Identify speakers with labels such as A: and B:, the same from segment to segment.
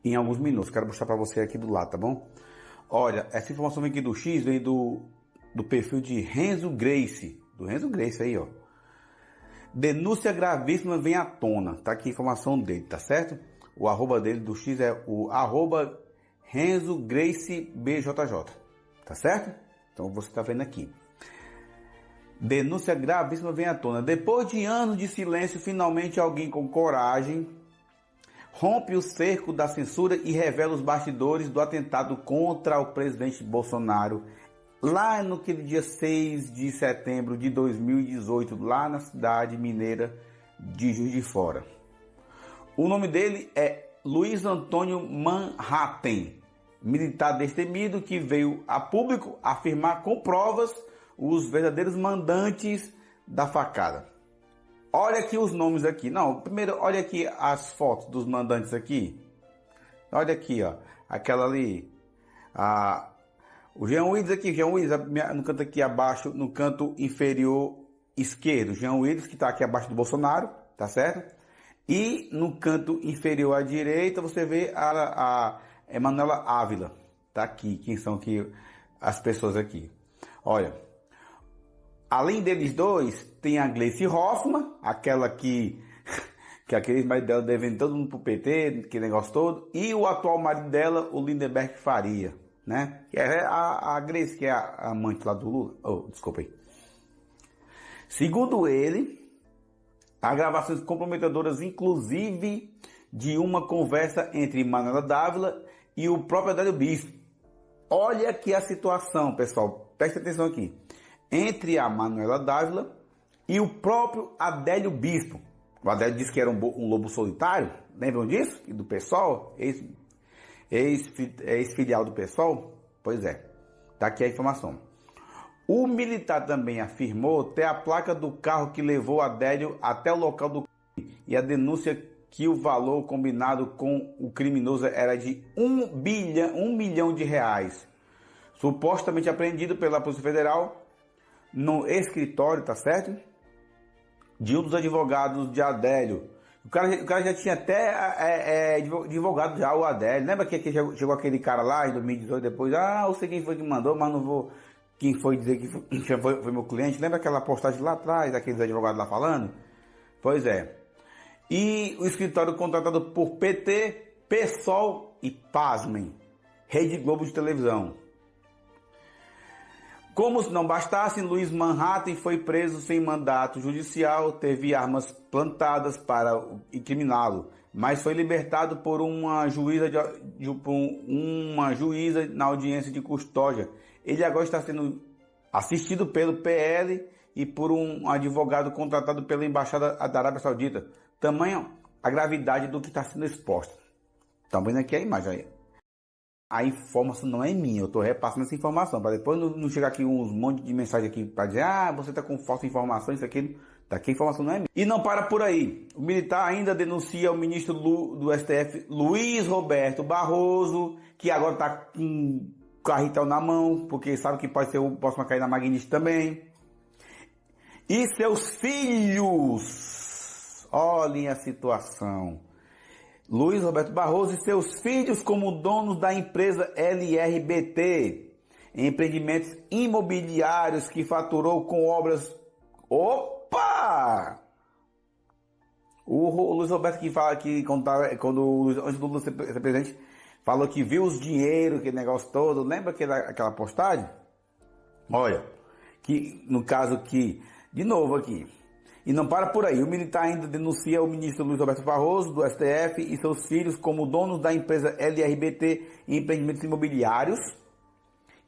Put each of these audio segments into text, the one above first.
A: em alguns minutos. Quero mostrar para você aqui do lado, tá bom? Olha, essa informação vem aqui do X, vem do perfil de Renzo Grace. Do Renzo Grace aí, ó. Denúncia gravíssima vem à tona. Tá aqui a informação dele, tá certo? O arroba dele do X é o arroba Renzo Grace BJJ. Tá certo? Então você tá vendo aqui. Denúncia gravíssima vem à tona. Depois de anos de silêncio, finalmente alguém com coragem rompe o cerco da censura e revela os bastidores do atentado contra o presidente Bolsonaro lá naquele dia 6 de setembro de 2018, lá na cidade mineira de Juiz de Fora. O nome dele é Luiz Antônio Manhattan, militar destemido que veio a público afirmar com provas os verdadeiros mandantes da facada. Olha aqui os nomes aqui. Não, primeiro olha aqui as fotos dos mandantes aqui. Olha aqui, ó. Aquela ali. O Jean Willis aqui, Jean Willis no canto aqui abaixo, no canto inferior esquerdo. Jean Willis que está aqui abaixo do Bolsonaro, tá certo? E no canto inferior à direita você vê a Emanuela Ávila. Tá aqui, quem são aqui as pessoas aqui. Olha, além deles dois, tem a Gleice Hoffmann, aquela que aquele marido dela devendo todo mundo pro PT, que negócio todo, e o atual marido dela, o Lindenberg Faria, né? Que é a Gleice, que é a amante lá do Lula. Oh, desculpa aí. Segundo ele, há gravações comprometedoras, inclusive de uma conversa entre Manuela Dávila e o próprio Adélio Bispo. Olha aqui a situação, pessoal, preste atenção aqui. Entre a Manuela Dávila e o próprio Adélio Bispo. O Adélio disse que era um lobo solitário, lembram disso? E do PSOL, ex-filial do PSOL? Pois é, tá aqui a informação. O militar também afirmou ter a placa do carro que levou Adélio até o local do crime e a denúncia que o valor combinado com o criminoso era de 1 milhão de reais, supostamente apreendido pela Polícia Federal no escritório, tá certo? De um dos advogados de Adélio. O cara já tinha até advogado já, o Adélio. Lembra que chegou aquele cara lá em 2018 depois? Eu sei quem foi que mandou, mas não vou quem foi dizer que foi meu cliente. Lembra aquela postagem lá atrás, daqueles advogados lá falando? Pois é. E o escritório contratado por PT, PSOL e, pasmem, Rede Globo de televisão. Como se não bastasse, Luiz Manhattan foi preso sem mandato judicial, teve armas plantadas para incriminá-lo, mas foi libertado por uma juíza na audiência de custódia. Ele agora está sendo assistido pelo PL e por um advogado contratado pela Embaixada da Arábia Saudita. Tamanho a gravidade do que está sendo exposto. Estão vendo aqui a imagem aí. A informação não é minha, eu estou repassando essa informação, para depois não chegar aqui uns monte de mensagem aqui para dizer, você está com falsa informação, isso aqui, daqui a informação não é minha. E não para por aí, o militar ainda denuncia o ministro do STF, Luiz Roberto Barroso, que agora está com o carretel na mão, porque sabe que pode ser o próximo a cair na Magnitsky também. E seus filhos, olhem a situação. Luiz Roberto Barroso e seus filhos como donos da empresa LRBT, empreendimentos imobiliários que faturou com obras... Opa! O Luiz Roberto que fala que antes do Lula ser presidente, falou que viu os dinheiros, aquele negócio todo, lembra aquela postagem? Olha, que no caso que, de novo aqui, e não para por aí, o militar ainda denuncia o ministro Luiz Roberto Barroso, do STF, e seus filhos como donos da empresa LRBT Empreendimentos Imobiliários,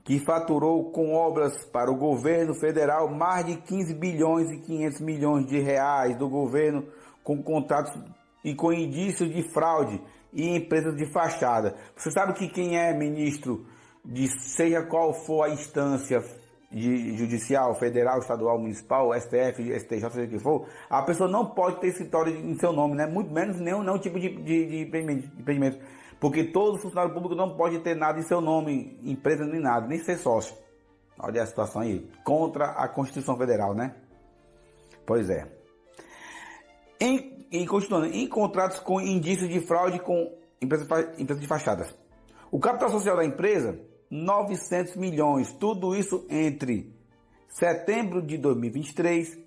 A: que faturou com obras para o governo federal mais de 15 bilhões e 500 milhões de reais do governo, com contratos e com indícios de fraude e empresas de fachada. Você sabe que quem é ministro de seja qual for a instância judicial, federal, estadual, municipal, STF, STJ, seja o que for, a pessoa não pode ter escritório em seu nome, né? Muito menos nenhum tipo de empreendimento. Porque todo funcionário público não pode ter nada em seu nome, empresa nem nada, nem ser sócio. Olha a situação aí, contra a Constituição Federal, né? Pois é. Continuando, em contratos com indícios de fraude com empresa de fachadas. O capital social da empresa, 900 milhões. Tudo isso entre setembro de 2023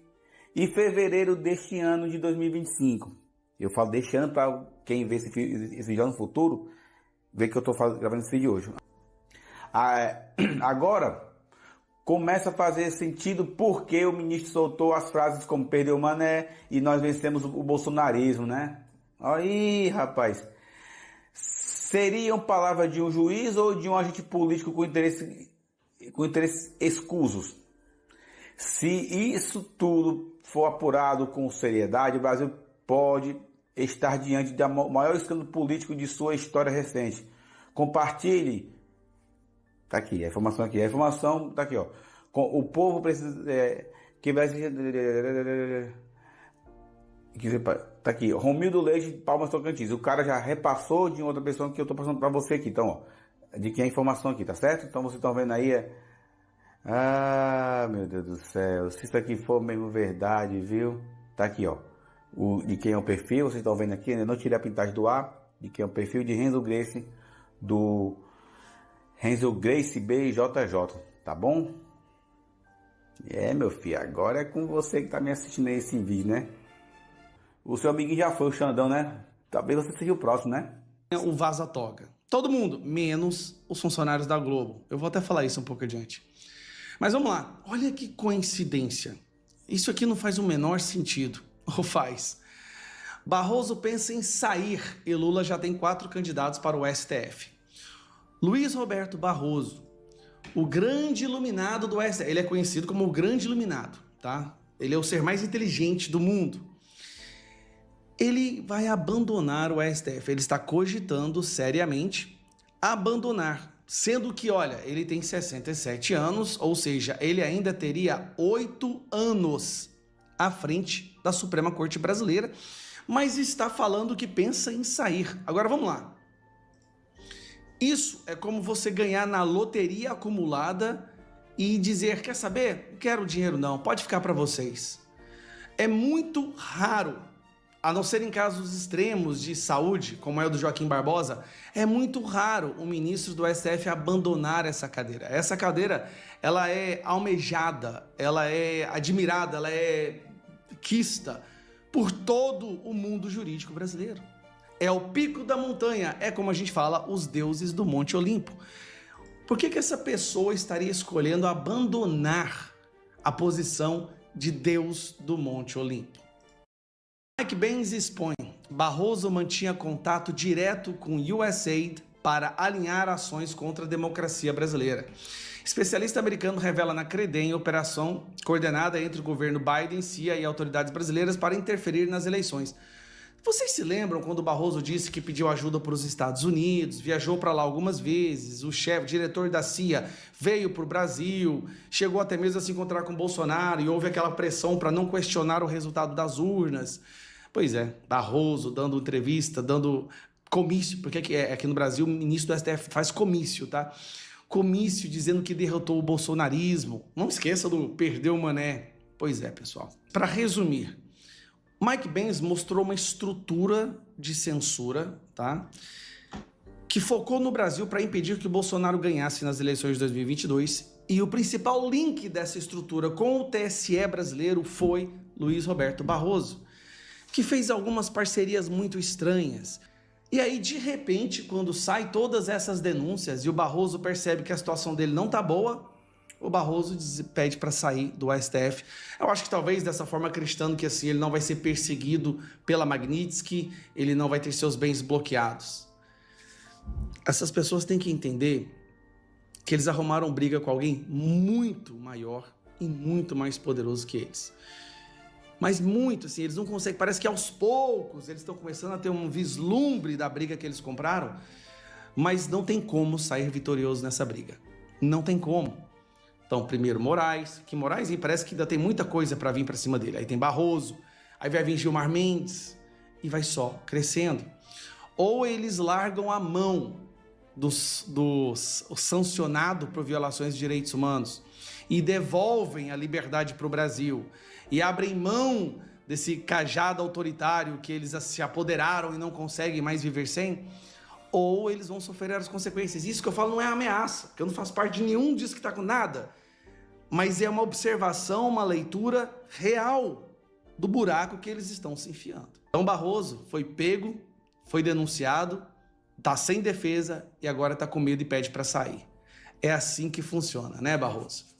A: e fevereiro deste ano de 2025. Eu falo deste ano para quem vê esse vídeo no futuro, ver que eu estou gravando esse vídeo hoje. Agora, começa a fazer sentido porque o ministro soltou as frases como perdeu o Mané e nós vencemos o bolsonarismo, né? Aí, rapaz. Seriam palavras de um juiz ou de um agente político com interesses escusos? Se isso tudo for apurado com seriedade, o Brasil pode estar diante do maior escândalo político de sua história recente. Compartilhe. Tá aqui, a informação aqui. A informação tá aqui, ó. O povo precisa... que vai... Tá aqui, Romildo Leite, Palmas Tocantins. O cara já repassou de outra pessoa que eu tô passando para você aqui. Então, ó, de quem é a informação aqui, tá certo? Então, vocês estão vendo aí... Ah, meu Deus do céu. Se isso aqui for mesmo verdade, viu? Tá aqui, ó. De quem é o perfil, vocês estão vendo aqui, né? Não tirei a pintagem do ar. De quem é o perfil de Renzo Grace, do Renzo Grace BJJ, tá bom? Meu filho, agora é com você que tá me assistindo aí esse vídeo, né? O seu amiguinho já foi, o Xandão, né? Talvez você seja o próximo, né?
B: O vaza-toga. Todo mundo, menos os funcionários da Globo. Eu vou até falar isso um pouco adiante. Mas vamos lá. Olha que coincidência. Isso aqui não faz o menor sentido. Ou faz? Barroso pensa em sair e Lula já tem 4 candidatos para o STF. Luiz Roberto Barroso, o grande iluminado do STF. Ele é conhecido como o grande iluminado, tá? Ele é o ser mais inteligente do mundo. Ele vai abandonar o STF. Ele está cogitando seriamente abandonar. Sendo que, olha, ele tem 67 anos, ou seja, ele ainda teria 8 anos à frente da Suprema Corte Brasileira, mas está falando que pensa em sair. Agora vamos lá. Isso é como você ganhar na loteria acumulada e dizer, quer saber? Não quero dinheiro não, pode ficar para vocês. É muito raro, a não ser em casos extremos de saúde, como é o do Joaquim Barbosa, é muito raro o ministro do STF abandonar essa cadeira. Essa cadeira, ela é almejada, ela é admirada, ela é quista por todo o mundo jurídico brasileiro. É o pico da montanha, é como a gente fala, os deuses do Monte Olimpo. Por que essa pessoa estaria escolhendo abandonar a posição de Deus do Monte Olimpo? Mike Benz expõe, Barroso mantinha contato direto com o USAID para alinhar ações contra a democracia brasileira. Especialista americano revela na Credem operação coordenada entre o governo Biden, CIA e autoridades brasileiras para interferir nas eleições. Vocês se lembram quando o Barroso disse que pediu ajuda para os Estados Unidos, viajou para lá algumas vezes, o diretor da CIA veio para o Brasil, chegou até mesmo a se encontrar com Bolsonaro e houve aquela pressão para não questionar o resultado das urnas. Pois é, Barroso dando entrevista, dando comício, porque aqui no Brasil o ministro do STF faz comício, tá? Comício dizendo que derrotou o bolsonarismo. Não esqueça do perdeu o Mané. Pois é, pessoal. Para resumir, Mike Benz mostrou uma estrutura de censura, tá? Que focou no Brasil para impedir que o Bolsonaro ganhasse nas eleições de 2022. E o principal link dessa estrutura com o TSE brasileiro foi Luiz Roberto Barroso, que fez algumas parcerias muito estranhas. E aí, de repente, quando sai todas essas denúncias e o Barroso percebe que a situação dele não tá boa, o Barroso pede para sair do STF. Eu acho que talvez dessa forma acreditando que assim ele não vai ser perseguido pela Magnitsky, ele não vai ter seus bens bloqueados. Essas pessoas têm que entender que eles arrumaram briga com alguém muito maior e muito mais poderoso que eles. Mas muito, assim, eles não conseguem, parece que aos poucos eles estão começando a ter um vislumbre da briga que eles compraram, mas não tem como sair vitorioso nessa briga. Não tem como. Então, primeiro Moraes, que Moraes parece que ainda tem muita coisa para vir para cima dele. Aí tem Barroso, aí vai vir Gilmar Mendes e vai só crescendo. Ou eles largam a mão do sancionado por violações de direitos humanos e devolvem a liberdade para o Brasil e abrem mão desse cajado autoritário que eles se apoderaram e não conseguem mais viver sem, ou eles vão sofrer as consequências. Isso que eu falo não é ameaça, porque eu não faço parte de nenhum disso que está com nada, mas é uma observação, uma leitura real do buraco que eles estão se enfiando. Então Barroso foi pego, foi denunciado, está sem defesa e agora está com medo e pede para sair. É assim que funciona, né, Barroso?